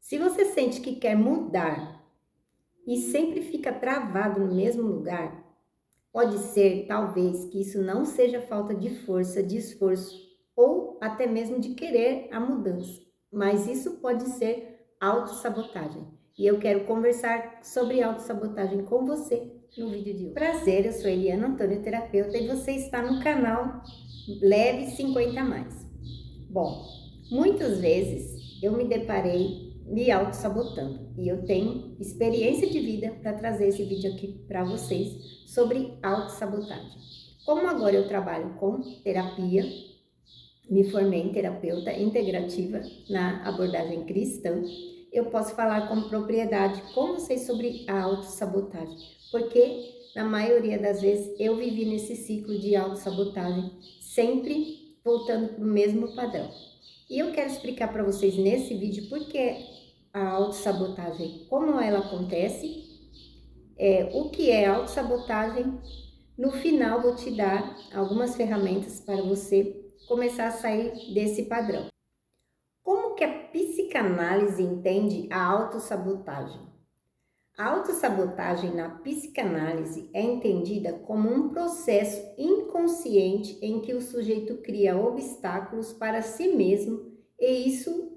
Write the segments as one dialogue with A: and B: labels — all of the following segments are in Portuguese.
A: Se você sente que quer mudar e sempre fica travado no mesmo lugar, pode ser, talvez, que isso não seja falta de força, de esforço ou até mesmo de querer a mudança, mas isso pode ser autossabotagem. E eu quero conversar sobre autossabotagem com você no vídeo de hoje. Prazer, eu sou Eliana Antônio, terapeuta, e você está no canal Leve 50 Mais. Bom, muitas vezes eu me deparei me auto-sabotando e eu tenho experiência de vida para trazer esse vídeo aqui para vocês sobre auto-sabotagem. Como agora eu trabalho com terapia, me formei em terapeuta integrativa na abordagem cristã, eu posso falar com propriedade com vocês sobre a autossabotagem, porque na maioria das vezes eu vivi nesse ciclo de autossabotagem, sempre voltando para o mesmo padrão. E eu quero explicar para vocês nesse vídeo por que a autossabotagem, como ela acontece, o que é autossabotagem. No final vou te dar algumas ferramentas para você começar a sair desse padrão. Como que a psicanálise entende a autossabotagem? A autossabotagem na psicanálise é entendida como um processo inconsciente em que o sujeito cria obstáculos para si mesmo e isso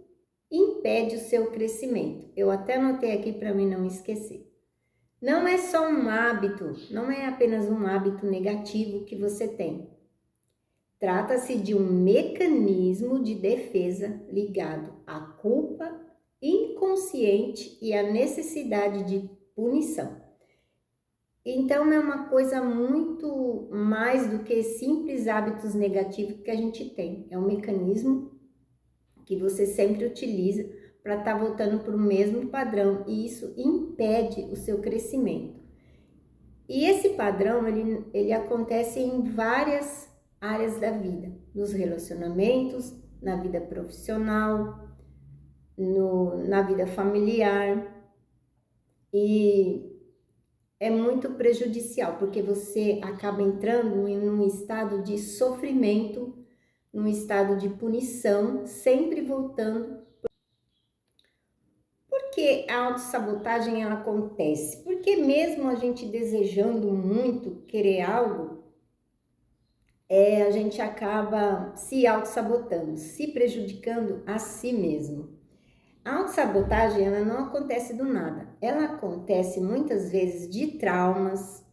A: impede o seu crescimento. Eu até anotei aqui para mim não esquecer. Não é só um hábito, não é apenas um hábito negativo que você tem. Trata-se de um mecanismo de defesa ligado à culpa inconsciente e à necessidade de punição. Então, é uma coisa muito mais do que simples hábitos negativos que a gente tem. É um mecanismo que você sempre utiliza para estar voltando para o mesmo padrão e isso impede o seu crescimento. E esse padrão, ele acontece em várias áreas da vida, nos relacionamentos, na vida profissional, na vida familiar, e é muito prejudicial, porque você acaba entrando em um estado de sofrimento, num estado de punição, sempre voltando. Por que a autossabotagem ela acontece? Porque mesmo a gente desejando muito querer algo, a gente acaba se auto-sabotando, se prejudicando a si mesmo. A autossabotagem, ela não acontece do nada. Ela acontece muitas vezes de traumas,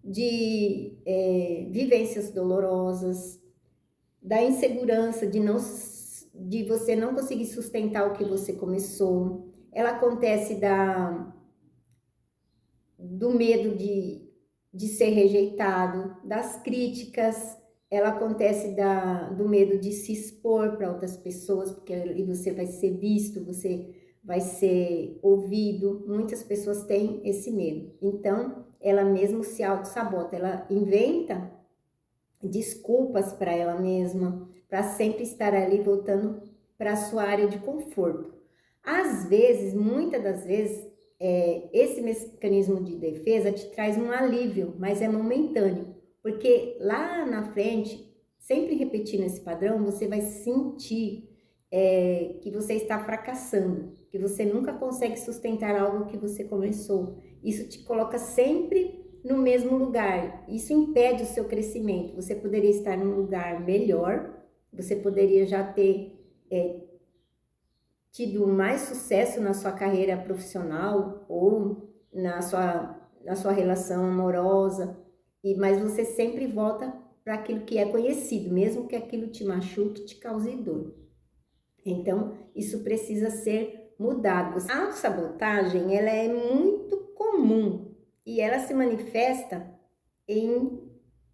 A: de vivências dolorosas, da insegurança de você não conseguir sustentar o que você começou. Ela acontece do medo de ser rejeitado, das críticas. Ela acontece do medo de se expor para outras pessoas, porque ali você vai ser visto, você vai ser ouvido. Muitas pessoas têm esse medo. Então, ela mesmo se auto-sabota, ela inventa desculpas para ela mesma, para sempre estar ali voltando para a sua área de conforto. Às vezes, muitas das vezes, esse mecanismo de defesa te traz um alívio, mas é momentâneo, porque lá na frente, sempre repetindo esse padrão, você vai sentir que você está fracassando, que você nunca consegue sustentar algo que você começou. Isso te coloca sempre no mesmo lugar, isso impede o seu crescimento. Você poderia estar num lugar melhor, você poderia já ter tido mais sucesso na sua carreira profissional ou na sua relação amorosa, mas você sempre volta para aquilo que é conhecido, mesmo que aquilo te machuque, te cause dor. Então, isso precisa ser mudado. A autossabotagem, ela é muito comum e ela se manifesta em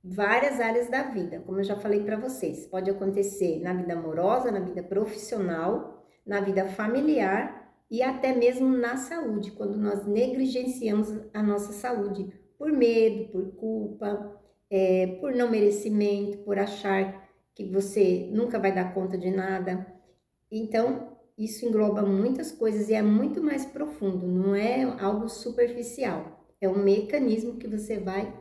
A: várias áreas da vida, como eu já falei para vocês. Pode acontecer na vida amorosa, na vida profissional, na vida familiar e até mesmo na saúde, quando nós negligenciamos a nossa saúde por medo, por culpa, por não merecimento, por achar que você nunca vai dar conta de nada. Então, isso engloba muitas coisas e é muito mais profundo, não é algo superficial. É um mecanismo que você vai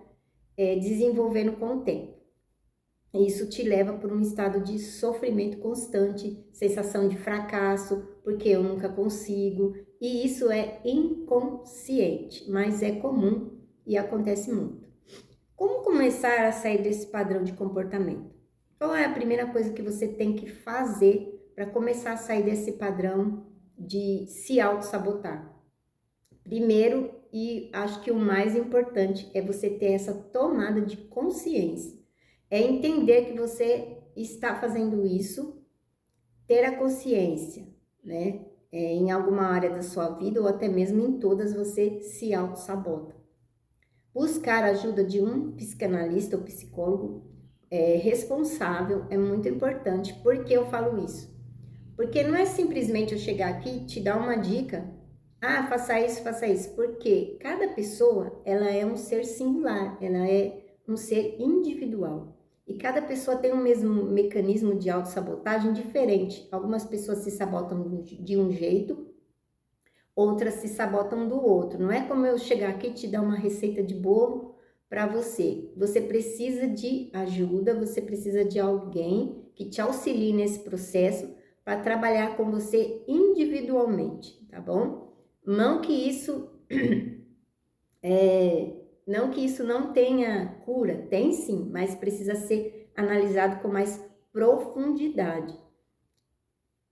A: desenvolvendo com o tempo. Isso te leva por um estado de sofrimento constante, sensação de fracasso, porque eu nunca consigo, e isso é inconsciente, mas é comum e acontece muito. Como começar a sair desse padrão de comportamento? Qual é a primeira coisa que você tem que fazer para começar a sair desse padrão de se auto-sabotar? Primeiro, e acho que o mais importante, é você ter essa tomada de consciência. É entender que você está fazendo isso, ter a consciência, né? Em alguma área da sua vida ou até mesmo em todas, você se auto-sabota. Buscar a ajuda de um psicanalista ou psicólogo responsável é muito importante. Por que eu falo isso? Porque não é simplesmente eu chegar aqui e te dar uma dica, faça isso, porque cada pessoa, ela é um ser singular, ela é um ser individual. E cada pessoa tem o mesmo mecanismo de autossabotagem diferente. Algumas pessoas se sabotam de um jeito, outras se sabotam do outro. Não é como eu chegar aqui e te dar uma receita de bolo para você. Você precisa de ajuda, você precisa de alguém que te auxilie nesse processo para trabalhar com você individualmente, tá bom? Não que isso não tenha cura, tem sim, mas precisa ser analisado com mais profundidade.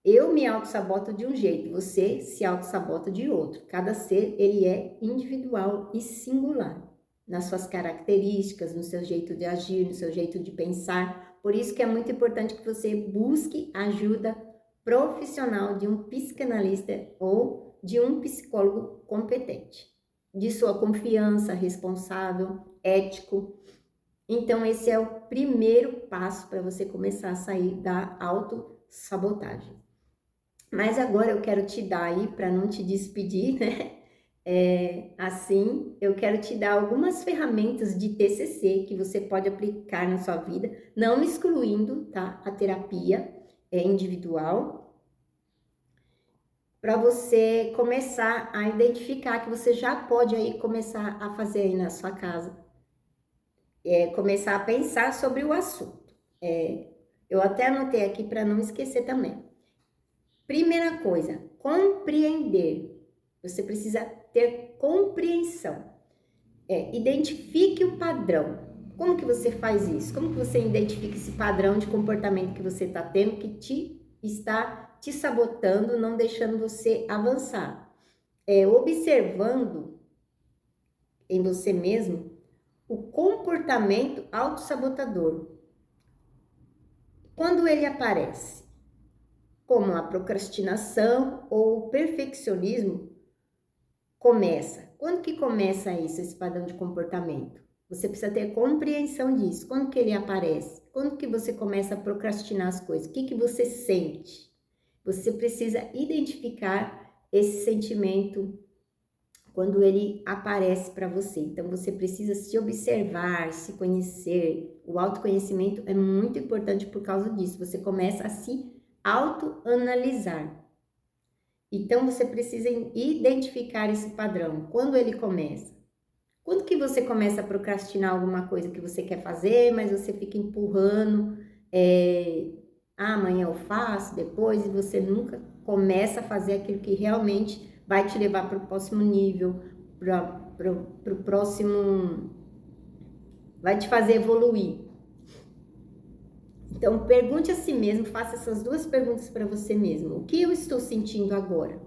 A: Eu me auto-saboto de um jeito, você se auto-sabota de outro. Cada ser, ele é individual e singular nas suas características, no seu jeito de agir, no seu jeito de pensar. Por isso que é muito importante que você busque ajuda profissional de um psicanalista ou de um psicólogo competente, de sua confiança, responsável, ético. Então, esse é o primeiro passo para você começar a sair da autossabotagem. Mas agora eu quero te dar aí, para não te despedir, né? Eu quero te dar algumas ferramentas de TCC que você pode aplicar na sua vida, não excluindo, tá, a terapia individual, para você começar a identificar que você já pode aí começar a fazer aí na sua casa, começar a pensar sobre o assunto. Eu até anotei aqui para não esquecer também. Primeira coisa, compreender. Você precisa ter compreensão. Identifique o padrão. Como que você faz isso? Como que você identifica esse padrão de comportamento que você está tendo que está te sabotando, não deixando você avançar? Observando em você mesmo o comportamento autossabotador. Quando ele aparece, como a procrastinação ou o perfeccionismo, começa. Quando que começa isso, esse padrão de comportamento? Você precisa ter compreensão disso. Quando que ele aparece? Quando que você começa a procrastinar as coisas? O que que você sente? Você precisa identificar esse sentimento quando ele aparece para você. Então, você precisa se observar, se conhecer. O autoconhecimento é muito importante por causa disso. Você começa a se autoanalisar. Então, você precisa identificar esse padrão. Quando ele começa? Quando que você começa a procrastinar alguma coisa que você quer fazer, mas você fica empurrando, amanhã eu faço, depois, e você nunca começa a fazer aquilo que realmente vai te levar para o próximo nível, para o próximo, vai te fazer evoluir. Então, pergunte a si mesmo, faça essas duas perguntas para você mesmo. O que eu estou sentindo agora?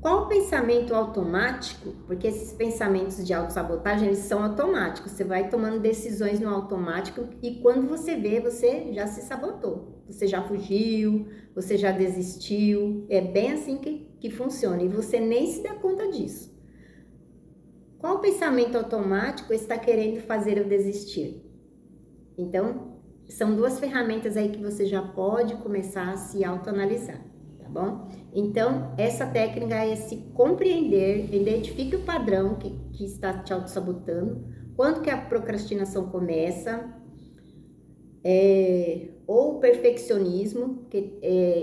A: Qual o pensamento automático? Porque esses pensamentos de autossabotagem, eles são automáticos. Você vai tomando decisões no automático e quando você vê, você já se sabotou. Você já fugiu, você já desistiu. É bem assim que funciona e você nem se dá conta disso. Qual pensamento automático está querendo fazer eu desistir? Então, são duas ferramentas aí que você já pode começar a se autoanalisar, tá bom? Então, essa técnica é se compreender, identifique o padrão que está te auto-sabotando, quando que a procrastinação começa, ou o perfeccionismo, que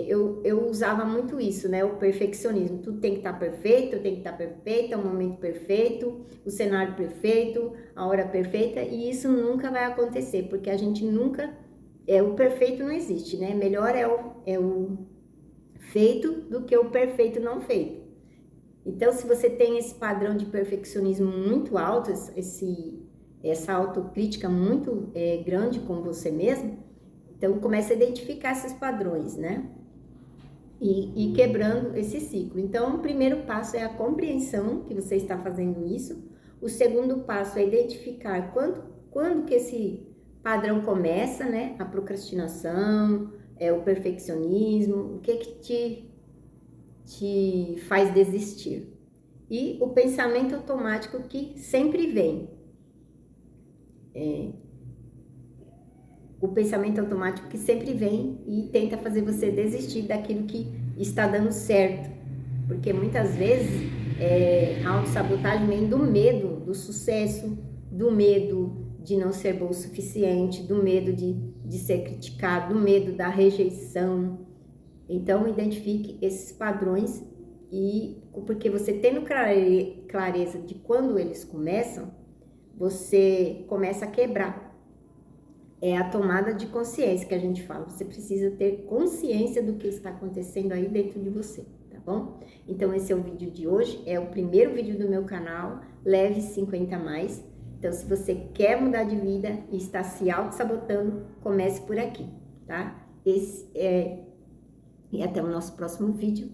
A: eu usava muito isso, né? O perfeccionismo, tudo tem que estar perfeito, tem que estar perfeito, é o momento perfeito, o cenário perfeito, a hora perfeita, e isso nunca vai acontecer, porque a gente nunca, o perfeito não existe, né? Melhor é o feito do que o perfeito não feito. Então, se você tem esse padrão de perfeccionismo muito alto, essa autocrítica muito grande com você mesmo, então começa a identificar esses padrões, né? E quebrando esse ciclo. Então, o primeiro passo é a compreensão que você está fazendo isso. O segundo passo é identificar quando que esse padrão começa, né? A procrastinação, o perfeccionismo, o que te faz desistir. E o pensamento automático que sempre vem. O pensamento automático que sempre vem e tenta fazer você desistir daquilo que está dando certo. Porque muitas vezes a autossabotagem vem do medo do sucesso, do medo de não ser bom o suficiente, do medo de ser criticado, do medo da rejeição. Então, identifique esses padrões e porque você tendo clareza de quando eles começam, você começa a quebrar. É a tomada de consciência que a gente fala. Você precisa ter consciência do que está acontecendo aí dentro de você, tá bom? Então, esse é o vídeo de hoje. É o primeiro vídeo do meu canal, Leve 50 Mais. Então, se você quer mudar de vida e está se auto-sabotando, comece por aqui, tá? E até o nosso próximo vídeo.